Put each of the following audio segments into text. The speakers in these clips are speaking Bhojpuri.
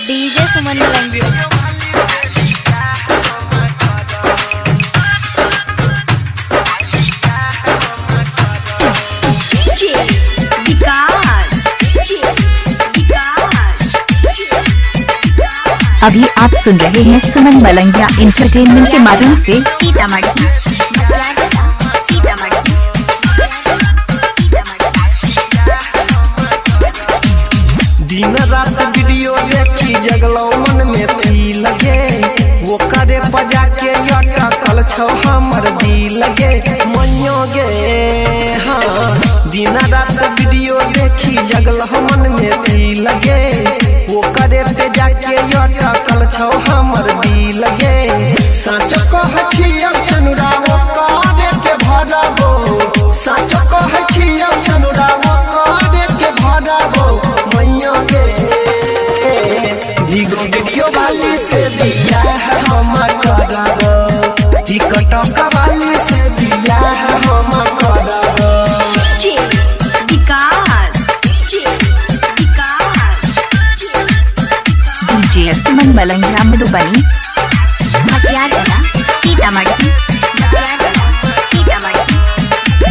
डीजे सुमन मलंगिया। अभी आप सुन रहे हैं सुमन मलंगिया एंटरटेनमेंट के माध्यम से सीतामढ़ी। दिन रात वीडियो देखी जगलो मन में पी लगे वो करे बजा के अटकल छौ हमर दिल लगे मनियो गे। हाँ दिन रात वीडियो देखी जगलो मन में पी लगे वो करे पे जाके अटकल छौ हमर दिल लगे। सच कह छियौ सनुराओ करे के भरबो, सच कह छियौ सनुराओ करे के भरबो मैया गे। दिगो वीडियो वाली से दिया है हम करबो, टिकटॉक वाली से दिया है हम करबो। डीजे सुमन मलंगिया मधुबनी सीतामढ़ी।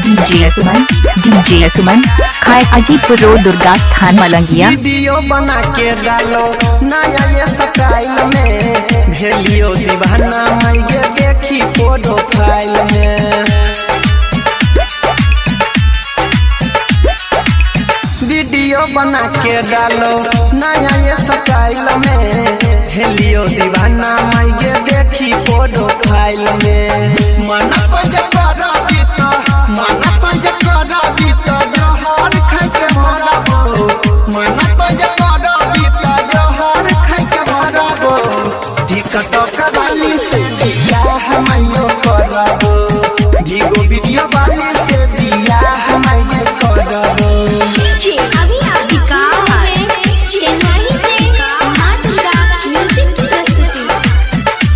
डीजे सुमन खाए अजीतपुर रोड दुर्गा स्थान मलंगिया। वीडियो बना के डालो नया ये स्टाइल में भेलियो दीवाना माइगे देखी प्रोफाइल में। वीडियो बना के डालो नया ये स्टाइल में भेलियो दीवाना माइगे देखी प्रोफाइल में। मना पंज करबी तो मना पंज करबी तो जोहर खाइ के मरबो, मना पंज करबी तो जोहर खाइ के मरबो। टिकटॉक वाली से दिया है मैयो करबो, दिगो वीडियो वाली से दिया है मैयो करबो।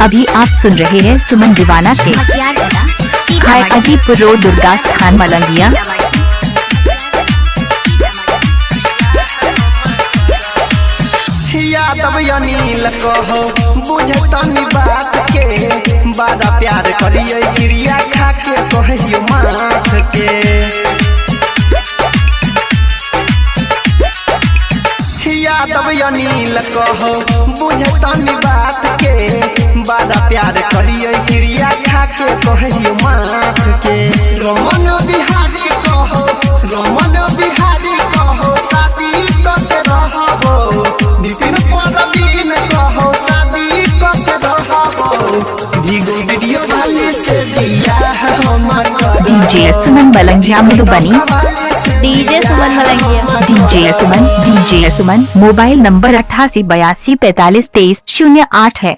अभी आप सुन रहे हैं सुमन दीवाना के खाए अजीतपुर रोड दुर्गा स्थान मलंगिया। यादव अनिल कहो बुझतनी बात के, बड़ा प्यार करिए क्रिया खा के कहियो माथ के। यादव अनिल कहो बुझतनी बात के, बड़ा प्यार करिए क्रिया खा के कहियो माथ के। रमन बिहारी कहो, रमन बिहारी कहो शादी करके रहबो, विपिन परवीन कहो शादी करके रहबो। दिगो वीडियो वाली से दिया है हमर करबो। डीजे सुमन मलंगिया मधुबनी डीजे सुमन मलंगिया। डीजे सुमन मोबाइल नंबर 88 82 45 23 08 है।